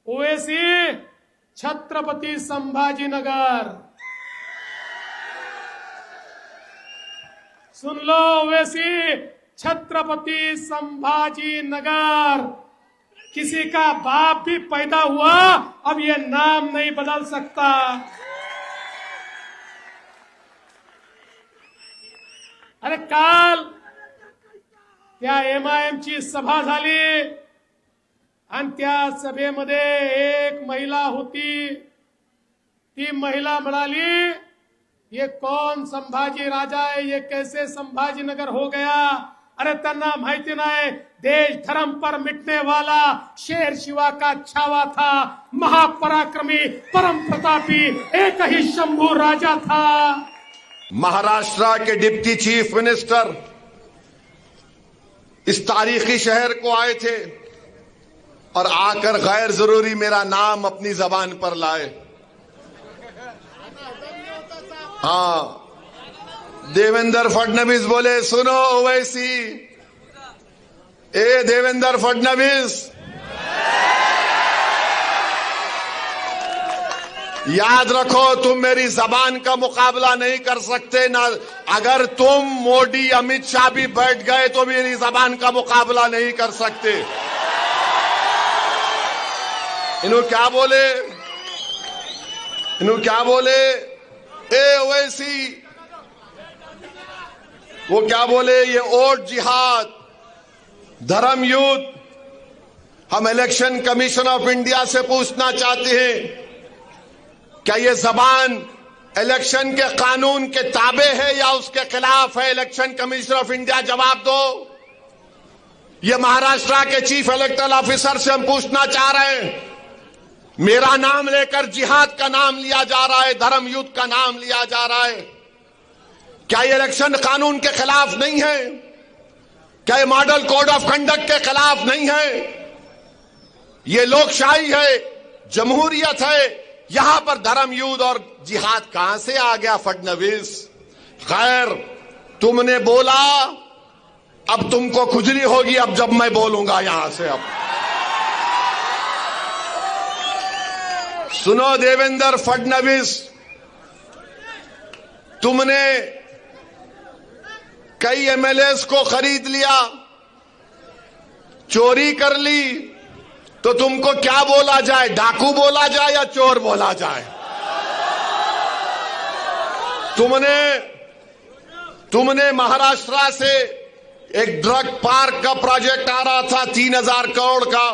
ओवैसी छत्रपति संभाजीनगर। सुन लो ओवैसी छत्रपति संभाजीनगर। किसी का बाप भी पैदा हुआ अब ये नाम नहीं बदल सकता। अरे काल त्या MIM ची सभा झाली आणि त्या सभेमध्ये एक महिला होती। ती महिला म्हणाली, ये कौन संभाजी राजा है, ये कैसे संभाजीनगर हो गया। अरे त्यांना माहिती नाही, देश धर्म पर मिटने वाला शेर शिवा का छावा था, महापराक्रमी परम प्रतापी एक ही शंभू राजा था। महाराष्ट्र के डिप्टी चीफ मिनिस्टर इस तारीखी शहर को आए थे और आकर गैर जरूरी मेरा नाम अपनी जबान पर लाए। हाँ, देवेंद्र फडणवीस बोले, सुनो ओवैसी, ए देवेंद्र फडणवीस, याद रखो तुम मेरी जबान का मुकाबला नहीं कर सकते ना। अगर तुम मोदी अमित शाह भी बैठ गए तो मेरी जबान का मुकाबला नहीं कर सकते। इन्हों क्या बोले, ए ओवैसी, वो क्या बोले, ये वोट जिहाद, धर्म युद्ध। हम इलेक्शन कमीशन ऑफ इंडिया से पूछना चाहते हैं, क्या ये जबान इलेक्शन के कानून के ताबे है या उसके खिलाफ है? इलेक्शन कमीशन ऑफ इंडिया जवाब दो। ये महाराष्ट्र के चीफ इलेक्टरल ऑफिसर से हम पूछना चाह रहे हैं, मेरा नाम लेकर जिहाद का नाम लिया जा रहा है, धर्म युद्ध का नाम लिया जा रहा है, क्या ये इलेक्शन कानून के खिलाफ नहीं है? क्या ये मॉडल कोड ऑफ कंडक्ट के खिलाफ नहीं है? ये लोकशाही है, जमहूरियत है, यहां पर धर्म युद्ध और जिहाद कहां से आ गया फडणवीस? खैर, तुमने बोला, अब तुमको खुजली होगी अब जब मैं बोलूंगा यहां से। अब सुनो देवेंद्र फडणवीस, तुमने कई MLAs को खरीद लिया, चोरी कर ली, तो तुमको क्या बोला जाए, डाकू बोला जाए या चोर बोला जाए? तुमने महाराष्ट्र से एक ड्रग पार्क का प्रोजेक्ट आ रहा था 3000 करोड़ का,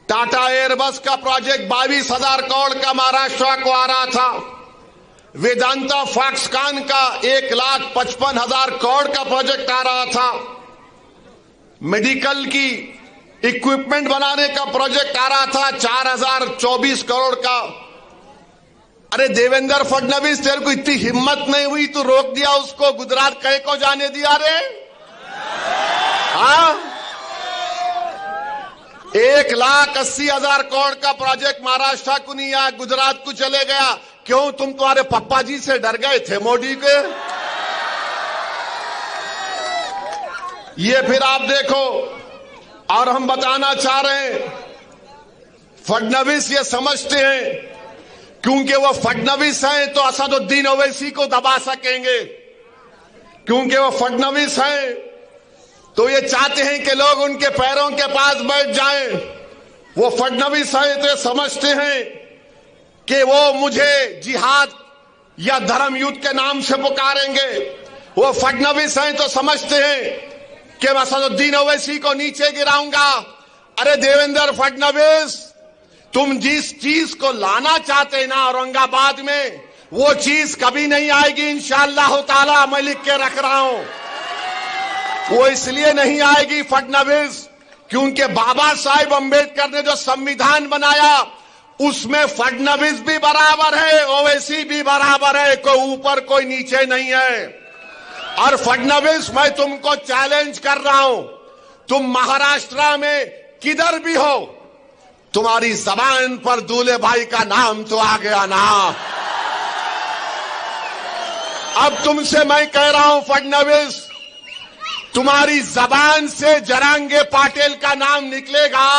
टाटा एयरबस का प्रोजेक्ट 22,000 करोड़ का महाराष्ट्र को आ रहा था, वेदांता फॉक्सकॉन का 1,55,000 करोड़ का प्रोजेक्ट आ रहा था, मेडिकल की इक्विपमेंट बनाने का प्रोजेक्ट आ रहा था 4,024 करोड़ का। अरे देवेंद्र फडणवीस, तेरे को इतनी हिम्मत नहीं हुई तो रोक दिया उसको, गुजरात कहे को जाने दिया रे? हाँ, 1,80,000 करोड़ का प्रोजेक्ट महाराष्ट्र को नहीं आया, गुजरात को चले गया। क्यों? तुम तुम्हारे पप्पा जी से डर गए थे मोदी के। ये फिर आप देखो, और हम बताना चाह रहे हैं, फडणवीस ये समझते हैं क्योंकि वो फडणवीस हैं तो असदुद्दीन ओवैसी को दबा सकेंगे, क्योंकि वो फडणवीस हैं तो ये चाहते हैं कि लोग उनके पैरों के पास बैठ जाएं। वो फडणवीस हैं तो ये समझते हैं कि वो मुझे जिहाद या धर्म युद्ध के नाम से पुकारेंगे। वो फडणवीस हैं तो समझते हैं कि मैं असदुद्दीन ओवैसी को नीचे गिराऊंगा। अरे देवेंद्र फडणवीस, तुम जिस चीज को लाना चाहते हैं ना औरंगाबाद में, वो चीज कभी नहीं आएगी इंशाअल्लाह ताला। मैं लिख के रख रहा हूं, वो इसलिए नहीं आएगी फडणवीस क्योंकि बाबा साहेब अंबेडकर ने जो संविधान बनाया उसमें फडणवीस भी बराबर है, ओवैसी भी बराबर है, कोई ऊपर कोई नीचे नहीं है। और फडणवीस, मैं तुमको चैलेंज कर रहा हूं, तुम महाराष्ट्र में किधर भी हो, तुम्हारी जबान पर दूल्हे भाई का नाम तो आ गया ना। अब तुमसे मैं कह रहा हूं फडणवीस, तुम्हारी जबान से जरांगे पाटिल का नाम निकलेगा।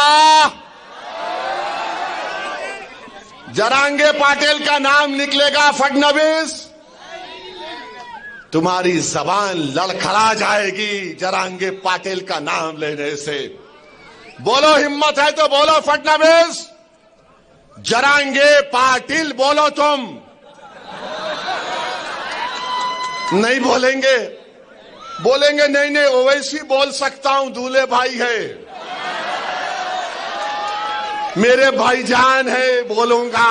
जरांगे पाटिल का नाम निकलेगा फडणवीस, तुम्हारी जबान लड़खड़ा जाएगी जरांगे पाटिल का नाम लेने से। बोलो, हिम्मत है तो बोलो फडणवीस, जरांगे पाटिल बोलो तुम। नहीं बोलेंगे? बोलेंगे नहीं नहीं ओवैसी बोल सकता हूं, दूल्हे भाई है, मेरे भाईजान है, बोलूंगा।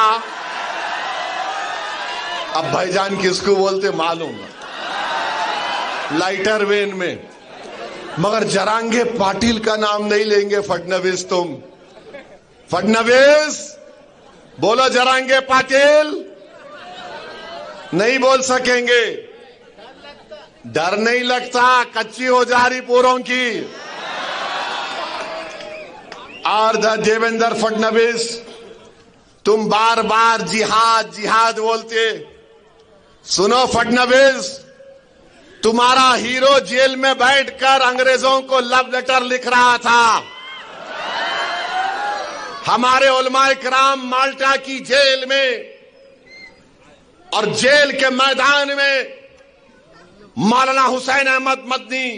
अब भाईजान किसको बोलते मालूम, लाइटर वेन में, मगर जरांगे पाटिल का नाम नहीं लेंगे फडणवीस तुम। फडणवीस बोलो, जरांगे पाटिल नहीं बोल सकेंगे। डर नहीं लगता, कच्ची हो जा रही पूरों की। और देवेंद्र फडणवीस, तुम बार बार जिहाद जिहाद बोलते। सुनो फडणवीस, तुम्हारा हीरो जेल में बैठकर अंग्रेजों को लव लेटर लिख रहा था। हमारे उलमाए किराम माल्टा की जेल में और जेल के मैदान में मौलाना हुसैन अहमद मदनी,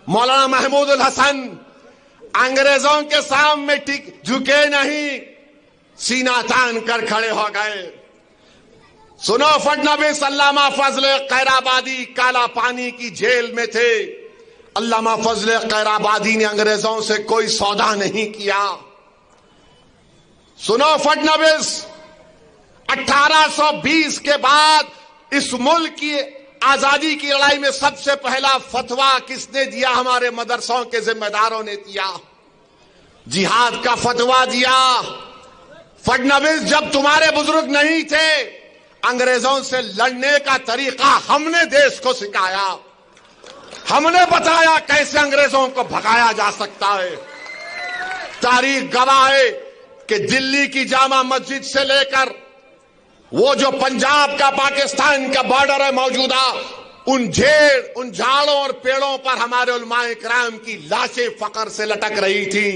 मौलाना महमूद उल हसन अंग्रेजों के सामने झुके नहीं, सीना तान कर खड़े हो गए। सुनो फडणवीस, अल्लामा फजल खैराबादी काला पानी की जेल में थे। अल्लामा फजल खैराबादी ने अंग्रेजों से कोई सौदा नहीं किया। सुनो फडणवीस, 1820 के बाद इस मुल्क की आजादी की लड़ाई में सबसे पहला फतवा किसने दिया? हमारे मदरसों के जिम्मेदारों ने दिया, जिहाद का फतवा दिया। फडणवीस, जब तुम्हारे बुजुर्ग नहीं थे, अंग्रेजों से लड़ने का तरीका हमने देश को सिखाया, हमने बताया कैसे अंग्रेजों को भगाया जा सकता है। तारीख गवाह है कि दिल्ली की जामा मस्जिद से लेकर वो जो पंजाब का पाकिस्तान का बॉर्डर है मौजूदा, उन झाड़ों और पेड़ों पर हमारे उलमाए किराम की लाशें फकर से लटक रही थी।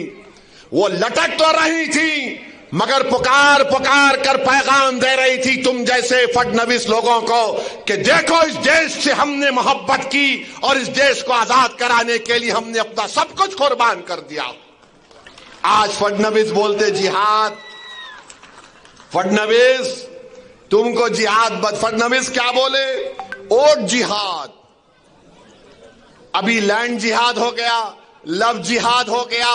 वो लटक तो रही थी मगर पुकार पुकार कर पैगाम दे रही थी तुम जैसे फडणवीस लोगों को कि देखो, इस देश से हमने मोहब्बत की और इस देश को आजाद कराने के लिए हमने अपना सब कुछ कुर्बान कर दिया। आज फडणवीस बोलते जिहाद। फडणवीस, तुमको जिहाद, फडणवीस क्या बोले? ओट जिहाद। अभी लैंड जिहाद हो गया, लव जिहाद हो गया,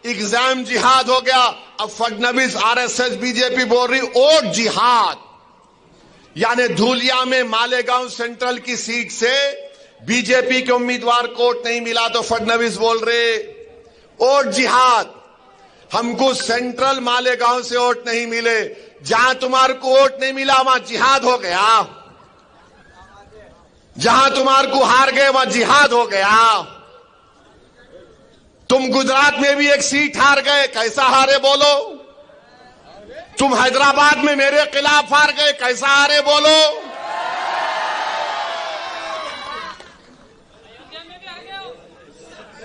एग्जाम जिहाद हो गया। अब फडणवीस, आरएसएस, बीजेपी बोल रही ओट जिहाद, यानी धूलिया में मालेगांव सेंट्रल की सीट से बीजेपी के उम्मीदवार को वोट नहीं मिला तो फडणवीस बोल रहे ओट जिहाद। हमको सेंट्रल मालेगांव से वोट नहीं मिले, जहां तुम्हारे को वोट नहीं मिला वहां जिहाद हो गया, जहां तुम्हारे को हार गए वहां जिहाद हो गया। तुम गुजरात में भी एक सीट हार गए, कैसा हारे बोलो? तुम हैदराबाद में मेरे खिलाफ हार गए, कैसा हारे बोलो?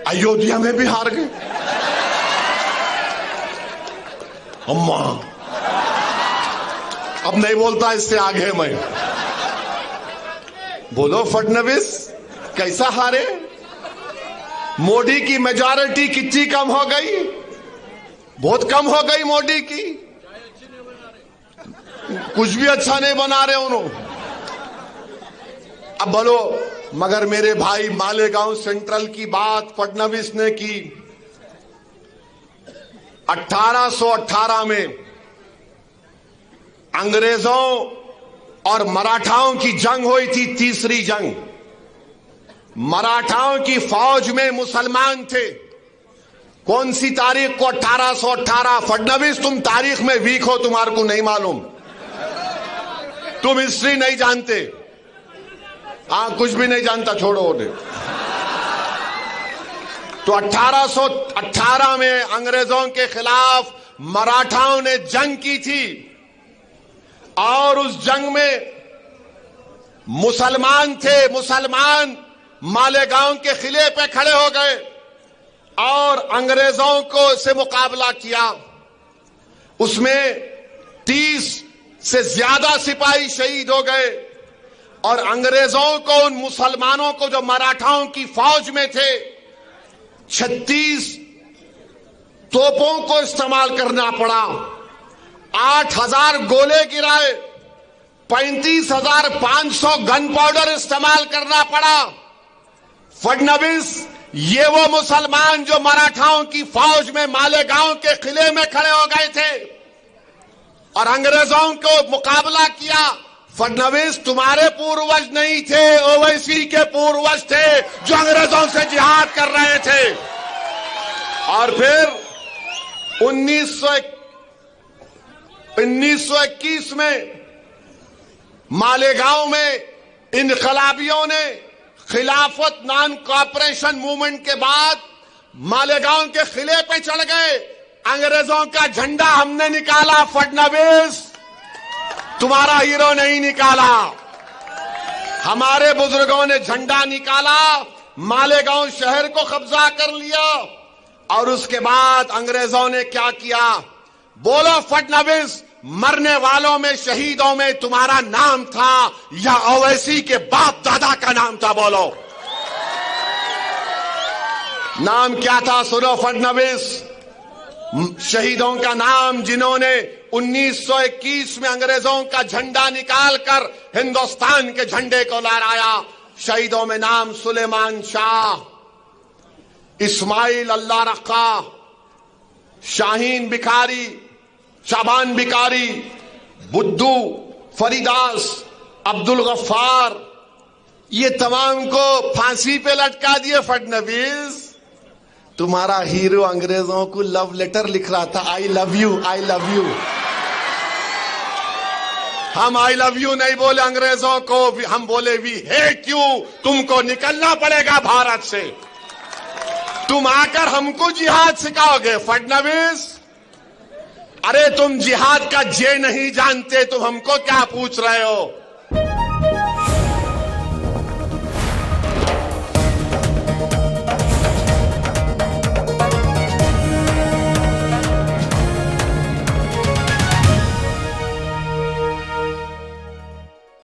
अयोध्या में भी हार गए। अम्मा, अब नहीं बोलता, इससे आगे मैं। बोलो फडणवीस, कैसा हारे? मोदी की मेजॉरिटी कितनी कम हो गई? बहुत कम हो गई मोदी की, कुछ भी अच्छा नहीं बना रहे उन्होंने। अब बोलो, मगर मेरे भाई मालेगांव सेंट्रल की बात फडणवीस ने की। 1818 में अंग्रेजों और मराठाओं की जंग हुई थी, तीसरी जंग। मराठाओं की फौज में मुसलमान थे। कौन सी तारीख को? 1818। फडणवीस, तुम तारीख में वीक हो, तुम्हारे को नहीं मालूम, तुम हिस्ट्री नहीं जानते। कुछ भी नहीं जानता, छोड़ो उन्हें। तो 1818 में अंग्रेजों के खिलाफ मराठाओं ने जंग की थी और उस जंग में मुसलमान थे। मुसलमान मालेगांव के किले पे खड़े हो गए और अंग्रेजों को से मुकाबला किया। उसमें 30 से ज्यादा सिपाही शहीद हो गए और अंग्रेजों को, उन मुसलमानों को जो मराठाओं की फौज में थे, 36 तोपों को इस्तेमाल करना पड़ा। 8,000 गोले गिराए, 35,500 गन पाउडर इस्तेमाल करना पड़ा। फडणवीस ये वो मुसलमान जो मराठाओं की फौज में मालेगांव के किले में खड़े हो गए थे और अंग्रेजों को मुकाबला किया। फडणवीस तुम्हारे पूर्वज नहीं थे, ओवैसी के पूर्वज थे जो अंग्रेजों से जिहाद कर रहे थे। और फिर 1921 में मालेगांव में इनकलाबियों ने खिलाफत नॉन कॉपरेशन मूवमेंट के बाद मालेगांव के किले पे चढ़ गए। अंग्रेजों का झंडा हमने निकाला, फडणवीस तुम्हारा हीरो नहीं निकाला। हमारे बुजुर्गों ने झंडा निकाला, मालेगांव शहर को कब्जा कर लिया और उसके बाद अंग्रेजों ने क्या किया? बोलो फडणवीस, मरने वालों में, शहीदों में तुम्हारा नाम था या ओवैसी के बाप दादा का नाम था? बोलो नाम क्या था? सुनो फडणवीस, शहीदों का नाम जिन्होंने 1921 में अंग्रेजों का झंडा निकालकर हिंदुस्तान के झंडे को लहराया। शहीदों में नाम सुलेमान शाह, इस्माइल अल्लाह रखा, शाहीन बिखारी, शाबान बिकारी, बुद्धू, फरीदास, अब्दुल गफ्फार, ये तमाम को फांसी पे लटका दिए। फडणवीस तुम्हारा हीरो अंग्रेजों को लव लेटर लिख रहा था, I love you, I love you. हम आई लव यू नहीं बोले अंग्रेजों को, हम बोले वी हेट यू, तुमको निकलना पड़ेगा भारत से। तुम आकर हमको जिहाद सिखाओगे फडणवीस? अरे तुम जिहाद का जे नहीं जानते, तुम हमको क्या पूछ रहे हो?